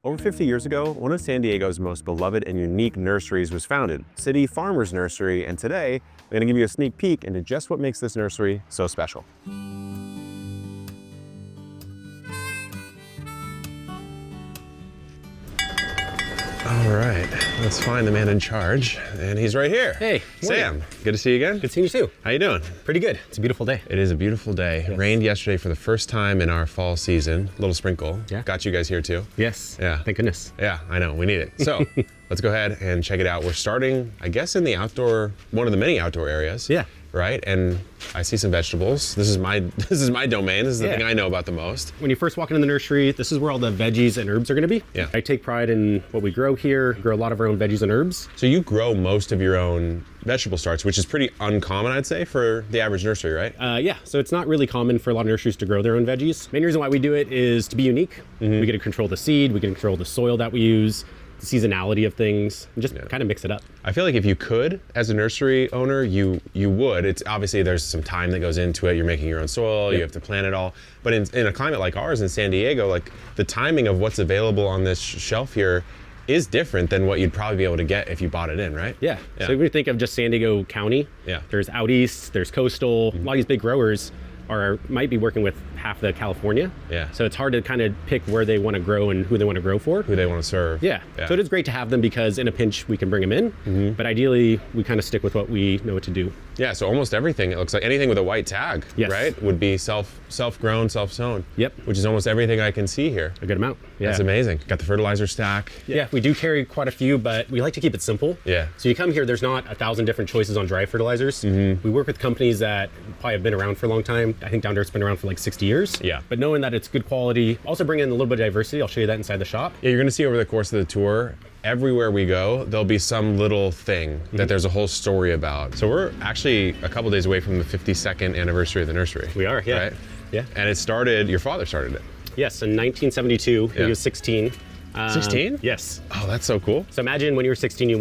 Over 50 years ago, one of San Diego's most beloved and unique nurseries was founded, City Farmers Nursery, and today, I'm going to give you a sneak peek into just what makes this nursery so special. All right, let's find the man in charge, and he's right here. Hey, Sam, good to see you again. Good seeing you too. How you doing? Pretty good. It's a beautiful day. It is a beautiful day. Yes. Rained yesterday for the first time in our fall season. Little sprinkle. Yeah. Got you guys here too. Yes. Yeah. Thank goodness. Yeah, I know, we need it. So let's go ahead and check it out. We're starting, I guess, in the outdoor, one of the many outdoor areas. Yeah. Right, and I see some vegetables. This is my domain. This is the thing I know about the most. When you first walk into the nursery, this is where all the veggies and herbs are going to be. Yeah. I take pride in what we grow here. Grow a lot of our own veggies and herbs. So you grow most of your own vegetable starts, which is pretty uncommon, I'd say, for the average nursery, right? Yeah. So it's not really common for a lot of nurseries to grow their own veggies. Main reason why we do it is to be unique. We get to control the seed. We can control the soil that we use, the seasonality of things, and just kind of mix it up. I feel like if you could, as a nursery owner, you would. It's obviously there's some time that goes into it. You're making your own soil, you have to plant it all. But in a climate like ours in San Diego, like the timing of what's available on this shelf here is different than what you'd probably be able to get if you bought it in, right? Yeah. So when you think of just San Diego County, there's out east, there's coastal, a lot of these big growers might be working with half the California. Yeah. So it's hard to kind of pick where they want to grow and who they want to grow for. Who they want to serve. Yeah. So it is great to have them because in a pinch we can bring them in, but ideally we kind of stick with what we know what to do. Yeah, so almost everything, it looks like anything with a white tag, right, would be self-grown, self-sown. Yep. Which is almost everything I can see here. A good amount. Yeah. That's amazing. Got the fertilizer stack. Yeah, we do carry quite a few, but we like to keep it simple. Yeah. So you come here, there's not 1,000 different choices on dry fertilizers. We work with companies that probably have been around for a long time. I think Down to Earth's been around for like 60 years. Yeah. But knowing that it's good quality, also bring in a little bit of diversity. I'll show you that inside the shop. Yeah, you're gonna see over the course of the tour, everywhere we go, there'll be some little thing that there's a whole story about. So we're actually a couple days away from the 52nd anniversary of the nursery. We are, yeah. Right? Yeah. And it started, your father started it. Yes, in 1972, he was 16. 16? Yes. Oh, that's so cool. So imagine when you were 16, you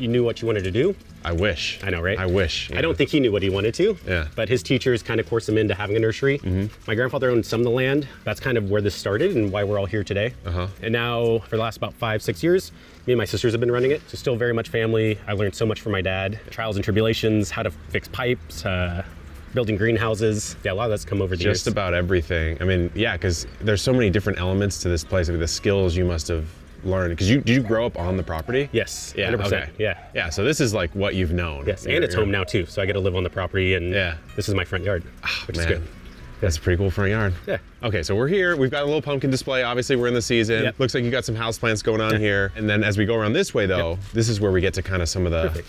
knew what you wanted to do. I wish. I know, right? I wish. I don't think he knew what he wanted to. Yeah. But his teachers kind of forced him into having a nursery. My grandfather owned some of the land. That's kind of where this started and why we're all here today. And now, for the last about 5-6 years, me and my sisters have been running it. So still very much family. I learned so much from my dad. Trials and tribulations, how to fix pipes, building greenhouses. Yeah, a lot of that's come over the years. Just about everything. I mean, yeah, because there's so many different elements to this place. I mean, the skills you must have learned. Because did you grow up on the property? Yes, Yeah, 100%. okay. Yeah. Yeah, so this is like what you've known. Yes, and it's home now too. So I get to live on the property and this is my front yard, which is Man. good. That's a pretty cool front yard. Yeah. Okay, so we're here. We've got a little pumpkin display. Obviously, we're in the season. Yep. Looks like you got some houseplants going on here. And then as we go around this way, though, this is where we get to kind of some of the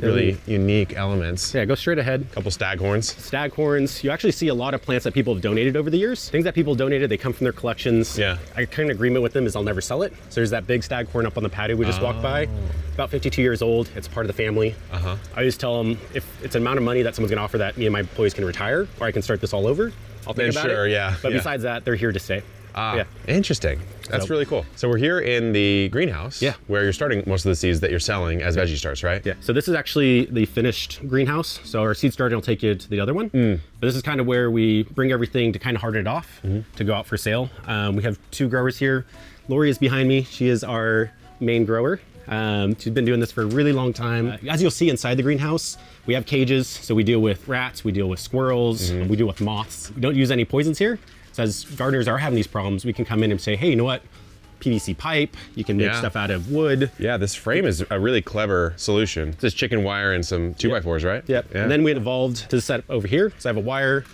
really unique elements. Yeah, go straight ahead. Couple staghorns. Staghorns. You actually see a lot of plants that people have donated over the years. Things that people donated, they come from their collections. Yeah. I kind of agreement with them is I'll never sell it. So there's that big staghorn up on the patio we just walked by. About 52 years old. It's part of the family. I always tell them if it's an amount of money that someone's gonna offer that me and my employees can retire or I can start this all over, I'll think about it. Yeah. But besides that, they're here to stay. Interesting. That's really cool. So we're here in the greenhouse where you're starting most of the seeds that you're selling as veggie starts, right? Yeah. So this is actually the finished greenhouse. So our seed starting will take you to the other one. But this is kind of where we bring everything to kind of harden it off to go out for sale. We have 2 growers here. Lori is behind me. She is our main grower. She's been doing this for a really long time. As you'll see inside the greenhouse, we have cages. So we deal with rats, we deal with squirrels, we deal with moths. We don't use any poisons here. So as gardeners are having these problems, we can come in and say, hey, you know what? PVC pipe, you can make stuff out of wood. Yeah, this frame is a really clever solution. It's just chicken wire and some 2x4s, right? Yep. Yeah. And then we evolved to set up over here. So I have a wire.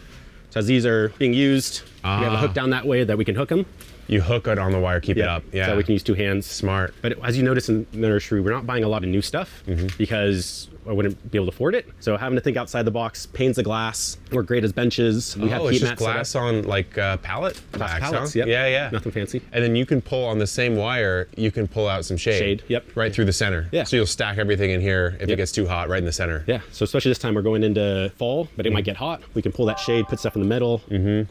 So as these are being used, we have a hook down that way that we can hook them. You hook it on the wire, keep it up. Yeah. So we can use 2 hands. Smart. But as you notice in the nursery, we're not buying a lot of new stuff because I wouldn't be able to afford it. So having to think outside the box, panes of glass, work great as benches. We have it's heat just mats set glass on like pallet Glass backs, pallets, huh? yep. Yeah. Nothing fancy. And then you can pull on the same wire, you can pull out some shade. Yep. Right through the center. Yeah. So you'll stack everything in here if it gets too hot, right in the center. Yeah. So especially this time we're going into fall, but it might get hot. We can pull that shade, put stuff in the middle,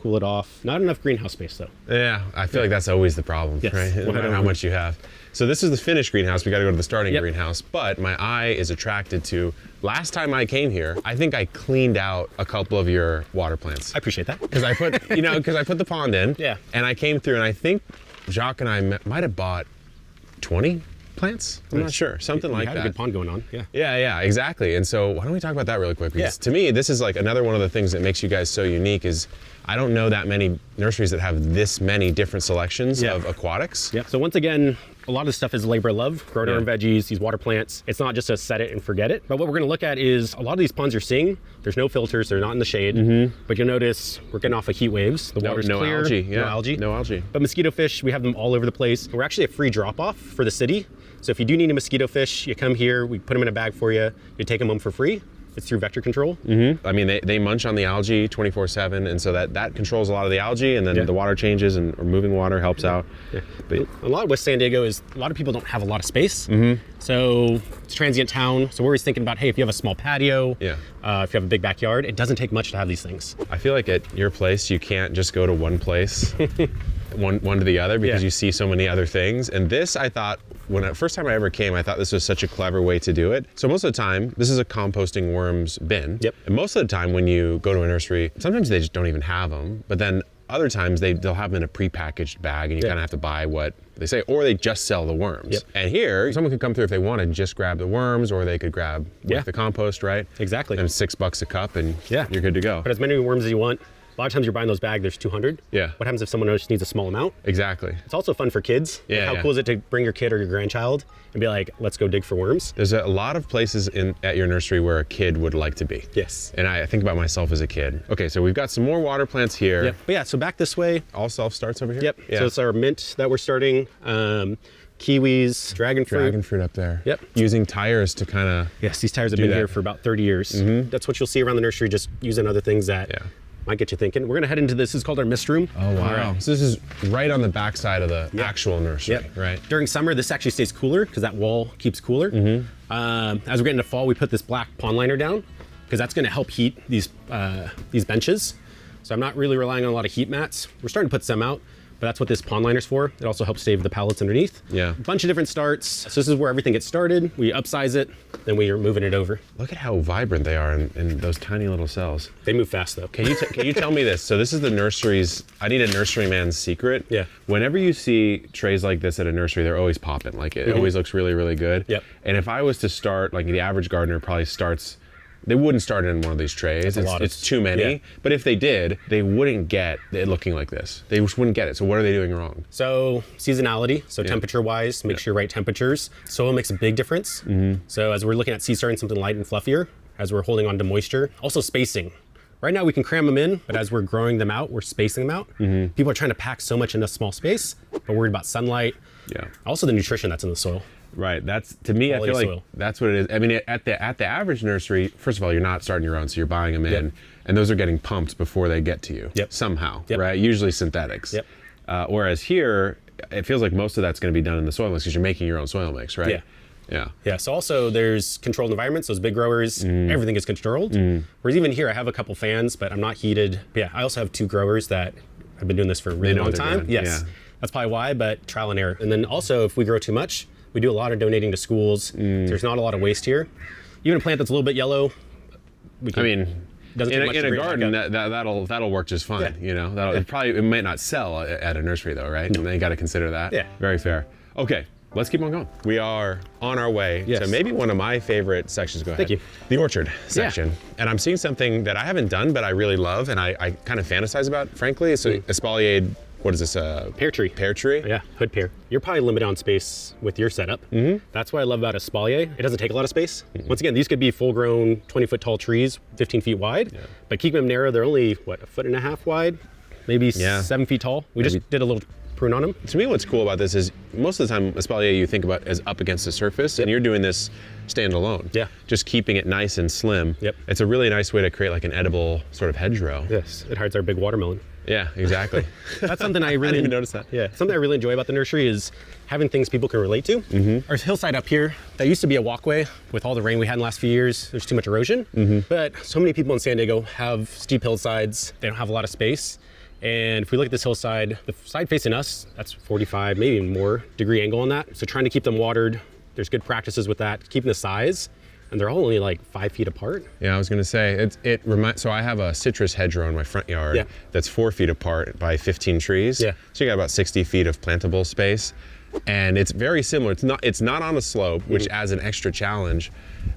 cool it off. Not enough greenhouse space though. Yeah, I feel like that's always the problem, Yes. right? No matter how much you have. So this is the finished greenhouse. We got to go to the starting greenhouse. But my eye is attracted to, last time I came here, I think I cleaned out a couple of your water plants. I appreciate that. Because I put, because I put the pond in. Yeah. And I came through and I think Jacques and I might have bought 20 plants. I'm not sure, something like had that. a good pond going on. Yeah. Yeah, exactly. And so why don't we talk about that really quick? Because Yeah. to me, this is like another one of the things that makes you guys so unique is I don't know that many nurseries that have this many different selections Yeah. of aquatics. Yeah. So once again, a lot of this stuff is labor of love. Growing our own Yeah. veggies, these water plants. It's not just a set it and forget it. But what we're going to look at is a lot of these ponds you're seeing. There's no filters. They're not in the shade. But you'll notice we're getting off of heat waves. The water's no clear. algae. Yeah. No algae. No algae. But mosquito fish, we have them all over the place. We're actually a free drop-off for the city. So if you do need a mosquito fish, you come here. We put them in a bag for you. You take them home for free. It's through vector control. I mean, they munch on the algae 24/7, and so that controls a lot of the algae, and then Yeah. the water changes, or moving water helps out. Yeah. But A lot with San Diego is a lot of people don't have a lot of space. So it's a transient town. So we're always thinking about, hey, if you have a small patio, Yeah. If you have a big backyard, it doesn't take much to have these things. I feel like at your place, you can't just go to one place, one to the other, because Yeah. you see so many other things. And this, I thought, first time I ever came, I thought this was such a clever way to do it. So most of the time, this is a composting worms bin. Yep. And most of the time when you go to a nursery, sometimes they just don't even have them. But then other times they'll have them in a prepackaged bag, and you Yeah. kind of have to buy what they say, or they just sell the worms. Yep. And here, someone could come through if they want and just grab the worms, or they could grab Yeah. the compost, right? Exactly. And $6 a cup, and Yeah. you're good to go. Put as many worms as you want. A lot of times you're buying those bags, there's 200. Yeah. What happens if someone just needs a small amount? Exactly. It's also fun for kids. Yeah, How yeah. cool is it to bring your kid or your grandchild and be like, let's go dig for worms? There's a lot of places at your nursery where a kid would like to be. Yes. And I think about myself as a kid. Okay, so we've got some more water plants here. Yep. But yeah, so back this way. All self-starts over here? Yep. Yeah. So it's our mint that we're starting. Kiwis, dragon fruit. Dragon fruit up there. Yep. Using tires to kind of... Yes, these tires have Do been that. here for about 30 years. That's what you'll see around the nursery, just using other things that Yeah. might get you thinking. We're gonna head into this. This is called our mist room. Oh, wow. All right. So this is right on the back side of the actual nursery, Yep. right? During summer, this actually stays cooler because that wall keeps cooler. As we're getting to fall, we put this black pond liner down because that's gonna help heat these benches. So I'm not really relying on a lot of heat mats. We're starting to put some out, but that's what this pond liner's for. It also helps save the pallets underneath. Yeah. A bunch of different starts. So this is where everything gets started. We upsize it, then we are moving it over. Look at how vibrant they are in those tiny little cells. They move fast though. Can you tell me this? So this is the nursery's, I need a nurseryman's secret. Yeah. Whenever you see trays like this at a nursery, they're always popping. Like it always looks really, really good. Yep. And if I was to start, like the average gardener probably starts, they wouldn't start in one of these trays. It's too many. Yeah. But if they did, they wouldn't get it looking like this. They just wouldn't get it. So what are they doing wrong? So seasonality, so temperature-wise, make sure right temperatures. Soil makes a big difference. So as we're looking at seed starting something light and fluffier, as we're holding on to moisture. Also spacing. Right now we can cram them in, but as we're growing them out, we're spacing them out. People are trying to pack so much in a small space, but worried about sunlight. Yeah. Also the nutrition that's in the soil. Right. That's, to me, I Quality feel like soil. that's what it is. I mean, at the average nursery, first of all, you're not starting your own, so you're buying them in, Yep. and those are getting pumped before they get to you. Yep. Somehow, Yep. right? Usually synthetics. Yep. Whereas here, it feels like most of that's going to be done in the soil mix because you're making your own soil mix, right? Yeah. Yeah. Yeah, so also there's controlled environments, those big growers, everything is controlled. Whereas even here I have a couple fans, but I'm not heated. But yeah, I also have 2 growers that have been doing this for a really know long what they're time. doing, Yes, yeah. that's probably why, but trial and error. And then also if we grow too much, we do a lot of donating to schools. There's not a lot of waste here. Even a plant that's a little bit yellow, we can, I mean, doesn't take much in to a bring it back garden, up. that'll work just fine. Yeah. You know, it might not sell at a nursery though, right? And you got to consider that. Yeah. Very fair. Okay. Let's keep on going. We are on our way Yes. to maybe one of my favorite sections. Go ahead. Thank you. The orchard section. And I'm seeing something that I haven't done, but I really love, and I kind of fantasize about, frankly. It's a espalier, what is this? Pear tree. Pear tree? Yeah, hood pear. You're probably limited on space with your setup. That's what I love about espalier. It doesn't take a lot of space. Once again, these could be full-grown 20-foot tall trees, 15 feet wide. But keep them narrow. They're only, what, 1.5 feet wide? Maybe 7 feet tall. We just did a little prune on them. To me, what's cool about this is most of the time, espalier you think about as up against the surface, and you're doing this standalone. Yeah. Just keeping it nice and slim. Yep. It's a really nice way to create like an edible sort of hedgerow. Yes, it hides our big watermelon. Yeah, exactly. That's something I I really didn't even notice that. Yeah, something I really enjoy about the nursery is having things people can relate to. Our hillside up here, that used to be a walkway. With all the rain we had in the last few years, there's too much erosion. But so many people in San Diego have steep hillsides. They don't have a lot of space. And if we look at this hillside, the side facing us, that's 45, maybe even more degree angle on that. So trying to keep them watered, there's good practices with that, keeping the size. And they're all only like 5 feet apart. Yeah, I was gonna say so I have a citrus hedgerow in my front yard Yeah. that's 4 feet apart by 15 trees. Yeah. So you got about 60 feet of plantable space. And it's very similar. It's not on a slope, which adds an extra challenge,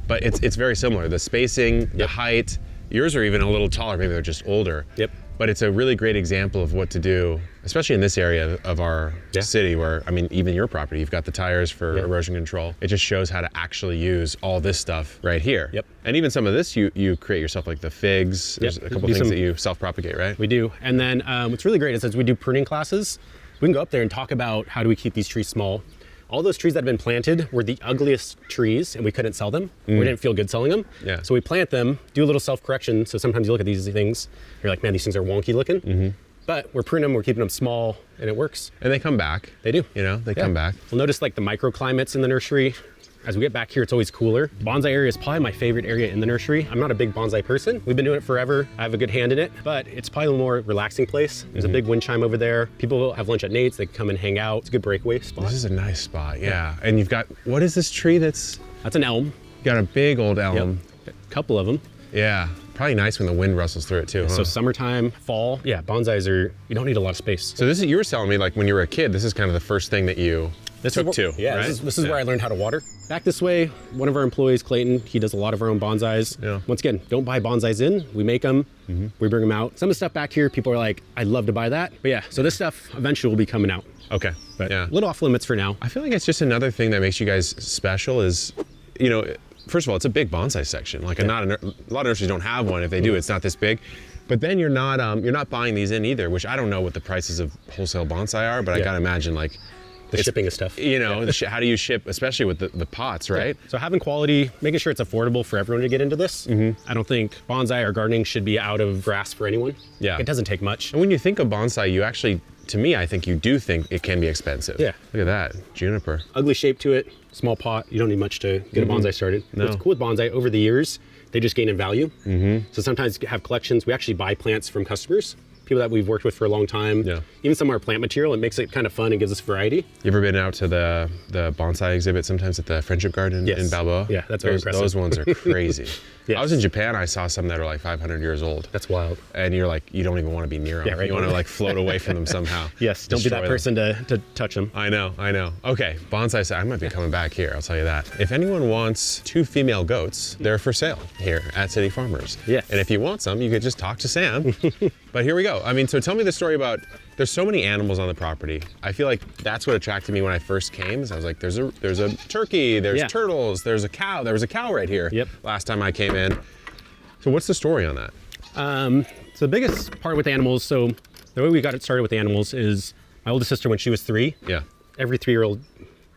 but it's very similar. The spacing, the height. Yours are even a little taller. Maybe they're just older. Yep. But it's a really great example of what to do, especially in this area of our city where, I mean, even your property, you've got the tires for erosion control. It just shows how to actually use all this stuff right here. Yep. And even some of this you create yourself, like the figs. There's a couple things that you self-propagate, right? We do. And then what's really great is as we do pruning classes, we can go up there and talk about how do we keep these trees small. All those trees that have been planted were the ugliest trees and we couldn't sell them. We didn't feel good selling them. Yeah. So we plant them, do a little self-correction. So sometimes you look at these things, you're like, man, these things are wonky looking. But we're pruning them, we're keeping them small, and it works. And they come back. They do. You know, they come back. We'll notice like the microclimates in the nursery. As we get back here, it's always cooler. Bonsai area is probably my favorite area in the nursery. I'm not a big bonsai person. We've been doing it forever. I have a good hand in it, but it's probably a more relaxing place. There's a big wind chime over there. People have lunch at Nate's. They can come and hang out. It's a good breakaway spot. This is a nice spot, yeah. And you've got, what is this tree that's? That's an elm. You got a big old elm. Yep. A couple of them. Yeah, probably nice when the wind rustles through it too, huh? So summertime, fall, bonsais are, you don't need a lot of space. So this is, you were telling me like when you were a kid, this is kind of the first thing that you took to, Yeah, right? this is where I learned how to water. Back this way, one of our employees, Clayton, he does a lot of our own bonsais. Yeah. Once again, don't buy bonsais in. We make them, we bring them out. Some of the stuff back here, people are like, I'd love to buy that. But yeah, so this stuff eventually will be coming out. Okay, But yeah. a little off limits for now. I feel like it's just another thing that makes you guys special is, you know, first of all, it's a big bonsai section. Like a lot of nurseries don't have one. If they do, it's not this big. But then you're not buying these in either, which I don't know what the prices of wholesale bonsai are, but I gotta imagine like, The shipping is tough. you know, how do you ship, especially with the pots, right? So having quality, making sure it's affordable for everyone to get into this. I don't think bonsai or gardening should be out of grasp for anyone. Yeah. It doesn't take much. And when you think of bonsai, you actually, to me, I think you do think it can be expensive. Yeah. Look at that, juniper. Ugly shape to it, small pot. You don't need much to get a bonsai started. No. What's cool with bonsai, over the years, they just gain in value. So sometimes have collections. We actually buy plants from customers, people that we've worked with for a long time. Yeah. Even some of our plant material, it makes it kind of fun and gives us variety. You ever been out to the bonsai exhibit sometimes at the Friendship Garden Yes. in Balboa? Yeah, that's very impressive. Those ones are crazy. Yes. I was in Japan, I saw some that are like 500 years old. That's wild. And you're like, you don't even want to be near them. Yeah, right. You want to like float away from them somehow. Yes, don't be Destroy that them. person to touch them. I know. Okay, bonsai side, I might be coming back here, I'll tell you that. If anyone wants 2 female goats, they're for sale here at City Farmers. Yes. And if you want some, you could just talk to Sam. But here we go. I mean, so tell me the story about, there's so many animals on the property. I feel like that's what attracted me when I first came, is I was like, there's a turkey, there's turtles, there's a cow. There was a cow right here last time I came in. So what's the story on that? So the biggest part with animals, so the way we got it started with animals is my oldest sister, when she was 3, Yeah. every 3-year-old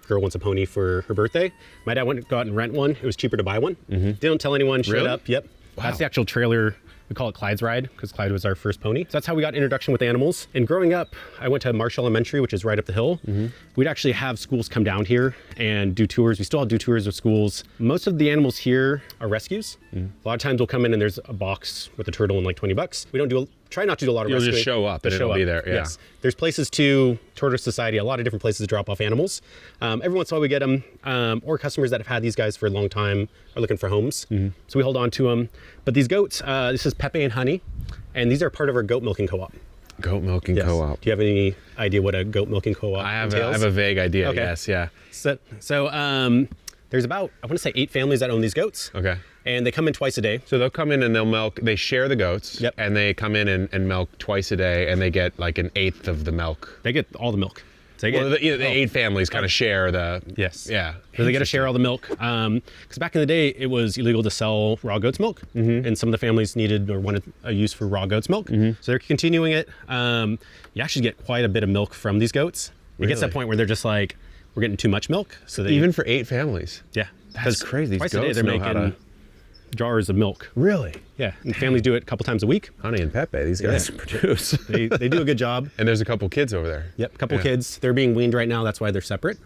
girl wants a pony for her birthday. My dad went and got and rent one. It was cheaper to buy one. Didn't tell anyone, showed Really? up. Yep. Wow. That's the actual trailer. We call it Clyde's Ride because Clyde was our first pony. So that's how we got introduction with animals. And growing up, I went to Marsh Elementary, which is right up the hill. We'd actually have schools come down here and do tours. We still do tours of schools. Most of the animals here are rescues. A lot of times we'll come in and there's a box with a turtle and like $20. We don't try not to do a lot of You'll rescuing. just show up and it'll be there, yeah. Yes. There's places to Tortoise Society, a lot of different places to drop off animals. Every once in a while we get them, or customers that have had these guys for a long time are looking for homes. So we hold on to them. But these goats, this is Pepe and Honey, and these are part of our goat milking co-op. Goat milking Yes. co-op. Do you have any idea what a goat milking co-op I have entails? a vague idea, Okay. yes, yeah. So there's about, I want to say 8 families that own these goats. Okay. And they come in twice a day. So they'll come in and they'll milk, they share the goats, Yep. and they come in and milk twice a day, and they get like 1/8 of the milk. They get all the milk. So they get, Well, the 8 families kind of share the... Yes. Yeah. So they get to share all the milk. Because back in the day, it was illegal to sell raw goat's milk. And some of the families needed or wanted a use for raw goat's milk. So they're continuing it. You actually get quite a bit of milk from these goats. It gets to that Really? point where they're just like, we're getting too much milk. So they, Even for 8 families. yeah. That's 'Cause crazy. These Twice a day, goats they're know how making to... jars of milk. Really? Yeah. And families do it a couple times a week. Honey and Pepe, these guys produce. They do a good job. And there's a couple kids over there. Yep, a couple kids. They're being weaned right now. That's why they're separate.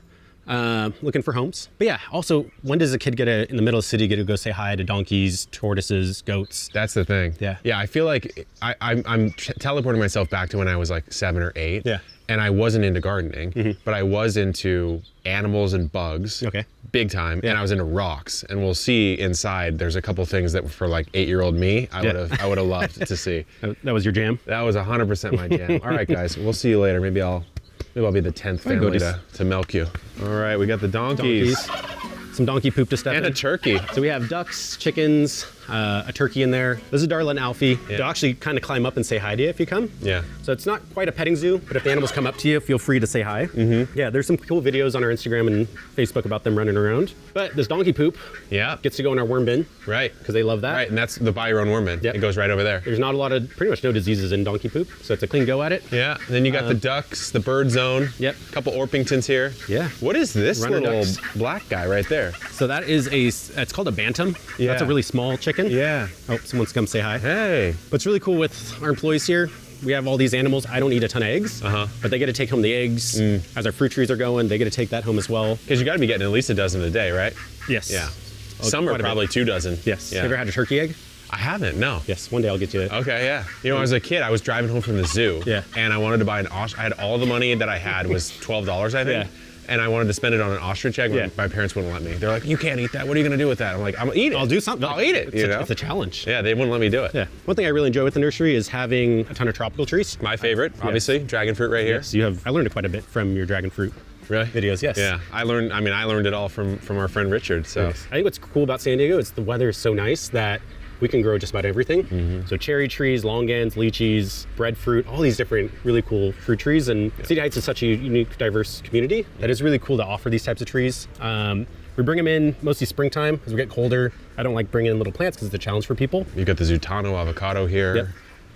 Looking for homes. But yeah, also, when does a kid in the middle of the city get to go say hi to donkeys, tortoises, goats? That's the thing. Yeah. Yeah, I feel like I'm teleporting myself back to when I was like 7 or 8. Yeah. And I wasn't into gardening, but I was into animals and bugs. Okay. Big time. And I was into rocks. And we'll see inside, there's a couple things that for like 8-year-old me, I would have loved to see. That was your jam? That was 100% my jam. All right, guys, we'll see you later. Maybe Maybe I'll be the 10th Go family to- to milk you. All right, we got the donkeys. Some donkey poop to step And in. a turkey. So we have ducks, chickens, a turkey in there. This is Darla and Alfie. Yeah. They'll actually kind of climb up and say hi to you if you come. Yeah. So it's not quite a petting zoo, but if the animals come up to you, feel free to say hi. Mm-hmm. Yeah, there's some cool videos on our Instagram and Facebook about them running around. But this donkey poop Yeah. gets to go in our worm bin Right. because they love that. Right, and that's the buy your own worm bin. Yep. It goes right over there. There's not a lot of, pretty much no diseases in donkey poop, so it's a clean go at it. Yeah. And then you got the ducks, the bird zone. Yep. A couple Orpingtons here. Yeah. What is this Runner little ducks. black guy right there? So that is it's called a bantam. Yeah. That's a really small chicken. Yeah. Oh, someone's come say hi. Hey. What's really cool with our employees here, we have all these animals. I don't eat a ton of eggs, but they get to take home the eggs. As our fruit trees are going, they get to take that home as well. Because you got to be getting at least a dozen a day, right? Yes. Yeah. Oh, Some are quite a bit. probably 2 dozen. Yes. Yeah. Have you ever had a turkey egg? I haven't, no. Yes. One day I'll get you. Okay, yeah. You know, as a kid, I was driving home from the zoo. Yeah. And I wanted to buy an ostrich. I had all the money that I had was $12, I think. Yeah. And I wanted to spend it on an ostrich egg. Yeah. My parents wouldn't let me. They're like, you can't eat that. What are you going to do with that? I'm like, I'm going to eat it. I'll do something. I'll eat it. It's a challenge. Yeah, they wouldn't let me do it. Yeah. One thing I really enjoy with the nursery is having a ton of tropical trees. My favorite, obviously, dragon fruit right here. So I learned quite a bit from your dragon fruit Really? videos. Yes. Yeah, I learned it all from our friend Richard. So I think what's cool about San Diego is the weather is so nice that we can grow just about everything. So cherry trees, longans, lychees, breadfruit, all these different really cool fruit trees. And City Heights is such a unique, diverse community that is really cool to offer these types of trees. We bring them in mostly springtime as we get colder. I don't like bringing in little plants because it's a challenge for people. you've got the Zutano avocado here. Yep.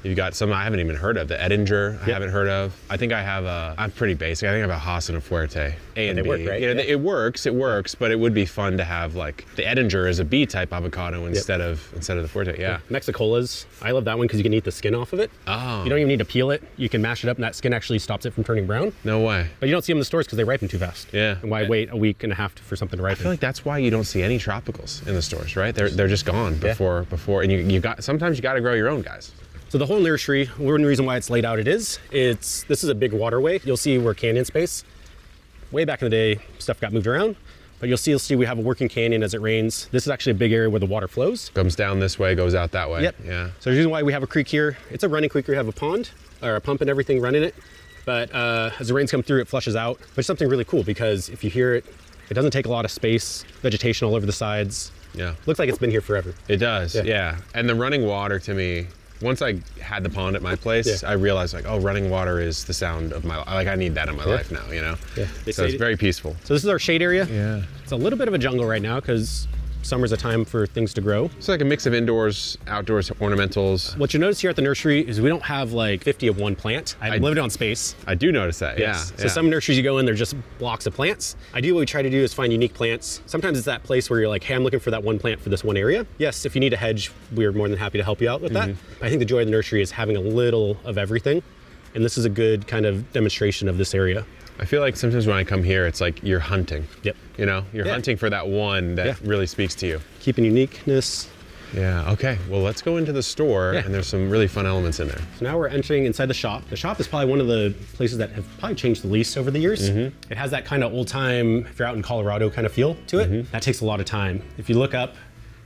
You've got some I haven't even heard of. The Edinger, I Yep. haven't heard of. I think I have I'm pretty basic. I think I have a Haas and a Fuerte. A and they B. work, right? You know, Yeah. it works, but it would be fun to have like the Edinger is a B type avocado instead of the Fuerte. Yeah. Mexicolas, I love that one because you can eat the skin off of it. Oh. You don't even need to peel it. You can mash it up and that skin actually stops it from turning brown. No way. But you don't see them in the stores because they ripen too fast. Yeah. And why wait a week and a half for something to ripen? I feel like that's why you don't see any tropicals in the stores, right? They're just gone before and sometimes you got to grow your own, guys. So the whole nursery, one reason why it's laid out this is a big waterway. You'll see we're canyon space. Way back in the day, stuff got moved around, but you'll see we have a working canyon as it rains. This is actually a big area where the water flows. Comes down this way, goes out that way. Yep. Yeah. So the reason why we have a creek here, it's a running creek. We have a pond or a pump and everything running it. But as the rains come through, it flushes out. But it's something really cool because if you hear it, it doesn't take a lot of space, vegetation all over the sides. Yeah. Looks like it's been here forever. It does. Yeah. Yeah. And the running water to me, once I had the pond at my place, Yeah. I realized like, oh, running water is the sound of my life. Like I need that in my life now, you know? Yeah. They So say it's very peaceful. So this is our shade area. Yeah. It's a little bit of a jungle right now because summer's a time for things to grow. It's like a mix of indoors, outdoors, ornamentals. What you notice here at the nursery is we don't have like 50 of one plant. I'm limited on space. I do notice that. Yes. Yeah. So some nurseries you go in, they're just blocks of plants. Ideally, what we try to do is find unique plants. Sometimes it's that place where you're like, hey, I'm looking for that one plant for this one area. Yes, if you need a hedge, we're more than happy to help you out with that. I think the joy of the nursery is having a little of everything. And this is a good kind of demonstration of this area. I feel like sometimes when I come here, it's like you're hunting. Yep. You know, you're Yeah. hunting for that one that Yeah. really speaks to you. Keeping uniqueness. Yeah. Okay. Well, let's go into the store, Yeah. and there's some really fun elements in there. So now we're entering inside the shop. The shop is probably one of the places that have probably changed the least over the years. It has that kind of old time, if you're out in Colorado, kind of feel to it. That takes a lot of time. If you look up,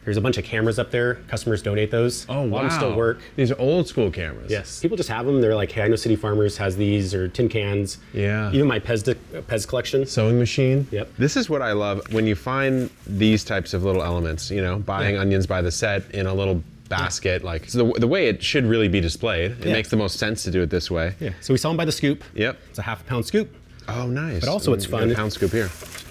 there's a bunch of cameras up there. Customers donate those. Oh, A lot of them wow. still work. These are old school cameras. Yes. People just have them. They're like, hey, I know City Farmers has these or tin cans. Yeah. Even my Pez collection. Sewing machine. Yep. This is what I love when you find these types of little elements. You know, buying onions by the set in a little basket, like so the way it should really be displayed. It Yeah. makes the most sense to do it this way. Yeah. So we sell them by the scoop. Yep. It's a half a pound scoop. Oh, nice. But also it's We got fun. a pound scoop here.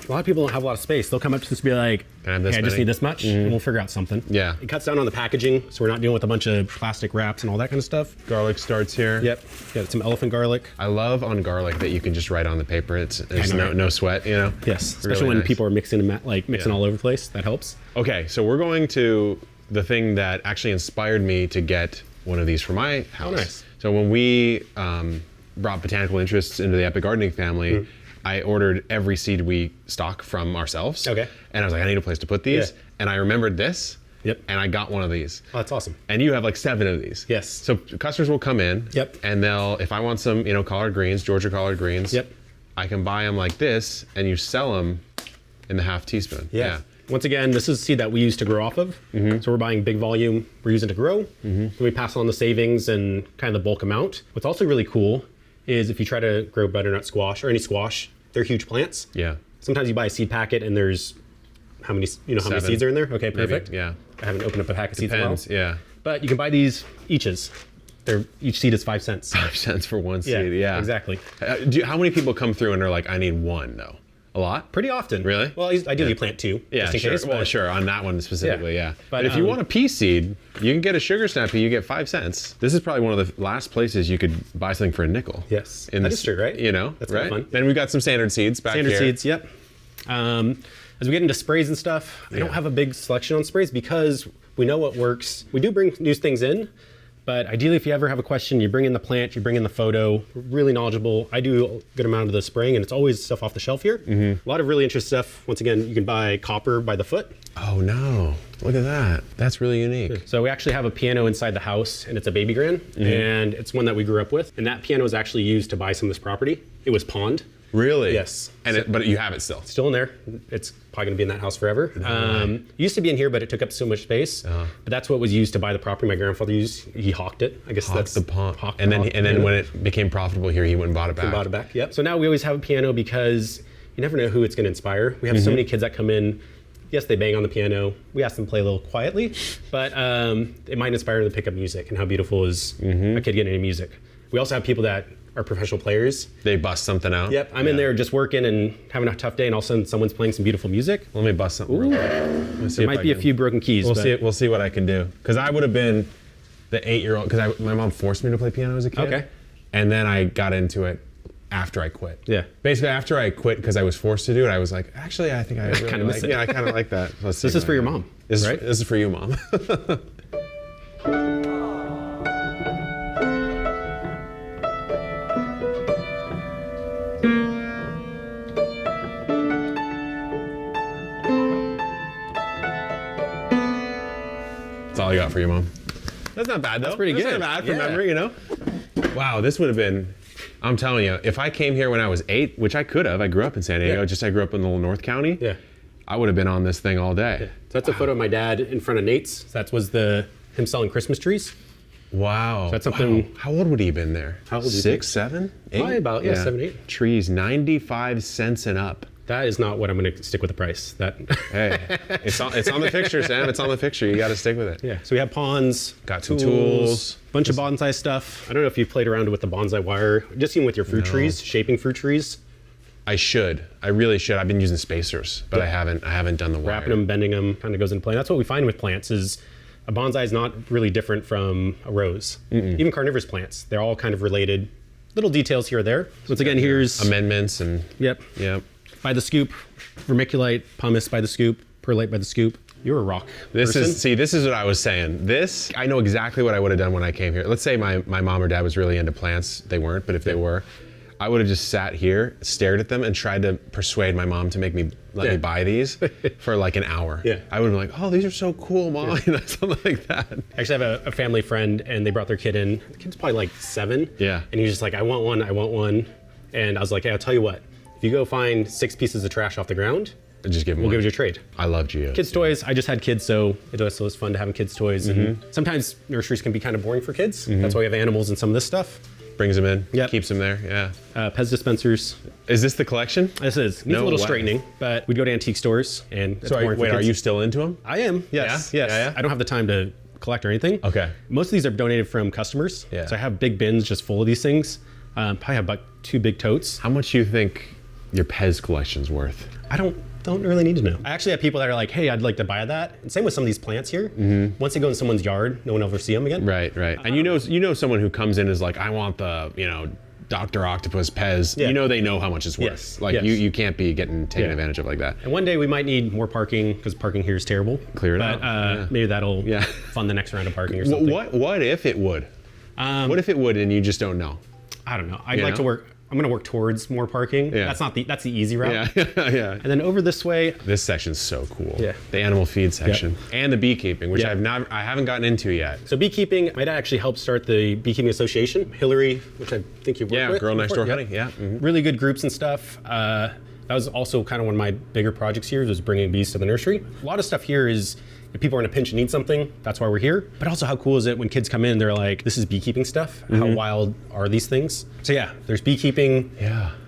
A lot of people don't have a lot of space. They'll come up to us and be like, Can I have this hey, I just many? need this much, and we'll figure out something. Yeah. It cuts down on the packaging, so we're not dealing with a bunch of plastic wraps and all that kind of stuff. Garlic starts here. Yep. Got some elephant garlic. I love on garlic that you can just write on the paper. It's know, right? no sweat, you know? Yes. Especially Really when nice. people are mixing Yeah. all over the place. That helps. Okay, so we're going to the thing that actually inspired me to get one of these for my house. Oh, nice. So when we brought botanical interests into the Epic Gardening family, I ordered every seed we stock from ourselves. Okay. And I was like, I need a place to put these. Yeah. And I remembered this. Yep. And I got one of these. Oh, that's awesome. And you have like 7 of these. Yes. So customers will come in. Yep. And if I want some, collard greens, Georgia collard greens. Yep. I can buy them like this, and you sell them in the half teaspoon. Yeah. Once again, this is seed that we use to grow off of. So we're buying big volume, we're using it to grow. Then we pass on the savings and kind of the bulk amount. What's also really cool is if you try to grow butternut squash or any squash, they're huge plants. Yeah. Sometimes you buy a seed packet and there's how many seeds are in there? Okay, perfect. Maybe, yeah. I haven't opened up a pack of seeds in a while. Depends, yeah. But you can buy these eaches. Each seed is 5 cents. 5 cents for one seed, yeah. Exactly. How many people come through and are like, I need one, though? A lot? Pretty often. Really? Well, ideally you plant 2, Yeah, just in sure. case. Well, but- sure, on that one specifically, yeah. But, if you want a pea seed, you can get a sugar snap pea, you get 5 cents. This is probably one of the last places you could buy something for a nickel. Yes. In That this- is true, right? You know, That's right? kinda fun. Then we've got some standard seeds back Standard here. seeds, yep. As we get into sprays and stuff, I don't have a big selection on sprays because we know what works. We do bring new things in, but ideally if you ever have a question, you bring in the plant, you bring in the photo. We're really knowledgeable. I do a good amount of the spraying and it's always stuff off the shelf here. A lot of really interesting stuff. Once again, you can buy copper by the foot. Oh, no. Look at that. That's really unique. So we actually have a piano inside the house and it's a baby grand and it's one that we grew up with. And that piano was actually used to buy some of this property. It was pawned. Really? Yes. But you have it still. Still in there. It's probably going to be in that house forever. It used to be in here, but it took up so much space. But that's what was used to buy the property. My grandfather used. He hawked it. I guess that's the pawn. hawked- And then hawked and then piano. when it became profitable here, he went and bought it back. Bought it back. Yep. So now we always have a piano because you never know who it's going to inspire. We have so many kids that come in. Yes, they bang on the piano. We ask them to play a little quietly, but it might inspire them to pick up music. And how beautiful is a kid getting into music? We also have people that are professional players. They bust something out. Yep. I'm in there just working and having a tough day, and all of a sudden someone's playing some beautiful music. Let me bust something real quick. Let's see There if might I be a can- few broken keys. We'll but see. We'll see what I can do. Because I would have been the 8-year-old. Because my mom forced me to play piano as a kid. Okay. And then I got into it after I quit. Yeah. Basically, after I quit because I was forced to do it, I was like, actually, I think I really kinda miss like. it. Yeah, I kind of like that. Let's see This is what for I your got. mom, This right? is for you, mom. That's all I got for you, mom. That's not bad though. That's pretty Not good. bad for Yeah. memory, you know. Wow, this would have been. I'm telling you, if I came here when I was 8, which I could have, I grew up in San Diego. Yeah. Just I grew up in the little North County. Yeah. I would have been on this thing all day. So that's a photo of my dad in front of Nate's. That was him selling Christmas trees. Wow. That's something- Wow. How old would he have been there? How old do you think? 6, 7, 8? Probably about, 7, 8. Trees, 95 cents and up. That is not what I'm going to stick with the price. That. Hey, it's on the picture, Sam. It's on the picture. You got to stick with it. Yeah. So we have pawns. Got some tools. Bunch of bonsai stuff. I don't know if you played around with the bonsai wire. Just even with your fruit trees, shaping fruit trees, I should. I really should. I've been using spacers, but I haven't done the wire. wrapping them, bending them, kind of goes into play. That's what we find with plants is a bonsai is not really different from a rose. Even carnivorous plants, they're all kind of related. Little details here or there. So once again, here's Amendments and yep. By the scoop, vermiculite, pumice by the scoop, perlite by the scoop. You're a rock person. This is what I was saying. This, I know exactly what I would have done when I came here. Let's say my mom or dad was really into plants. They weren't, but if they were, I would have just sat here, stared at them, and tried to persuade my mom to let me buy these for like an hour. Yeah. I would have been like, oh, these are so cool, mom, something like that. I actually have a family friend, and they brought their kid in. The kid's probably like 7. Yeah. And he's just like, I want one. And I was like, hey, I'll tell you what. If you go find 6 pieces of trash off the ground, Just give them we'll one. give you a trade. I love geodes. Kids' toys. I just had kids, so it was fun to have kids' toys. And sometimes nurseries can be kind of boring for kids. That's why we have animals and some of this stuff. Brings them in, Yep. keeps them there, yeah. Pez dispensers. Is this the collection? This is. Needs No a little way. straightening, but we'd go to antique stores and it's So boring for wait, are kids. you still into them? I am. Yes. Yeah? Yes. Yeah, yeah. I don't have the time to collect or anything. Okay. Most of these are donated from customers. Yeah. So I have big bins just full of these things. Probably have about 2 big totes. How much do you think your Pez collection's worth? I don't really need to know. I actually have people that are like, hey, I'd like to buy that. And same with some of these plants here. Once they go in someone's yard, no one will ever see them again. Right. And you know someone who comes in is like, I want the, Dr. Octopus Pez. Yeah. You know they know how much it's worth. Yes, Like yes. you can't be getting taken Yeah. advantage of like that. And one day we might need more parking because parking here is terrible. Clear it but, out. Yeah. maybe that'll Yeah. fund the next round of parking or something. What if it would? What if it would and you just don't know? I don't know. I'd You like know? to work. I'm going to work towards more parking. Yeah. That's the easy route. Yeah. And then over this way, This section's so cool. Yeah. The animal feed section and the beekeeping, which Yeah. I haven't gotten into yet. so beekeeping, my dad actually helped start the beekeeping association, Hillary, which I think you've worked with. Girl Next Door before. Honey. Yeah. Mhm. Really good groups and stuff. That was also kind of one of my bigger projects here, was bringing bees to the nursery. A lot of stuff here is if people are in a pinch and need something, that's why we're here. But also how cool is it when kids come in, they're like, this is beekeeping stuff. How wild are these things? So yeah, there's beekeeping,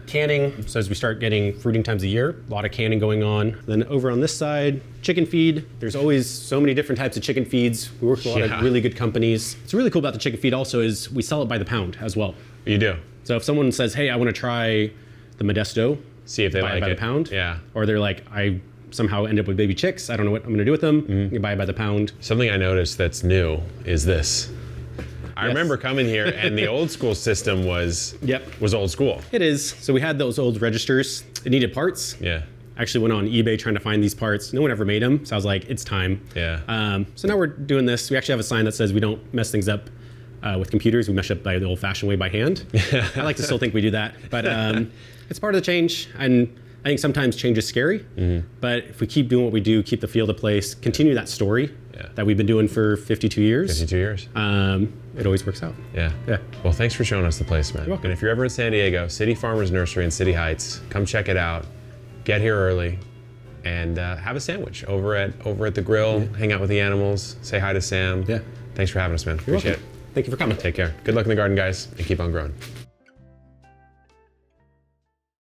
canning. So as we start getting fruiting times of year, a lot of canning going on. Then over on this side, chicken feed. There's always so many different types of chicken feeds. We work with a lot of really good companies. What's really cool about the chicken feed also is we sell it by the pound as well. You do? So if someone says, hey, I want to try the Modesto, see if they buy like it by it. the pound. Yeah. Or they're like, I somehow end up with baby chicks. I don't know what I'm going to do with them. You buy it by the pound. Something I noticed that's new is this. I remember coming here and the old school system was old school. It is. So we had those old registers. It needed parts. Yeah. I actually went on eBay trying to find these parts. No one ever made them. So I was like, it's time. Yeah. So now we're doing this. We actually have a sign that says we don't mess things up with computers. We mesh up by the old fashioned way by hand. I like to still think we do that. But it's part of the change. And I think sometimes change is scary, but if we keep doing what we do, keep the feel of the place, continue that story that we've been doing for 52 years. 52 years. It always works out. Yeah. Yeah. Well, thanks for showing us the place, man. You're welcome. And if you're ever in San Diego, City Farmers Nursery in City Heights, come check it out. Get here early and have a sandwich over at the grill, hang out with the animals, say hi to Sam. Yeah. Thanks for having us, man. Appreciate it. Thank you for coming. Take care. Good luck in the garden, guys, and keep on growing.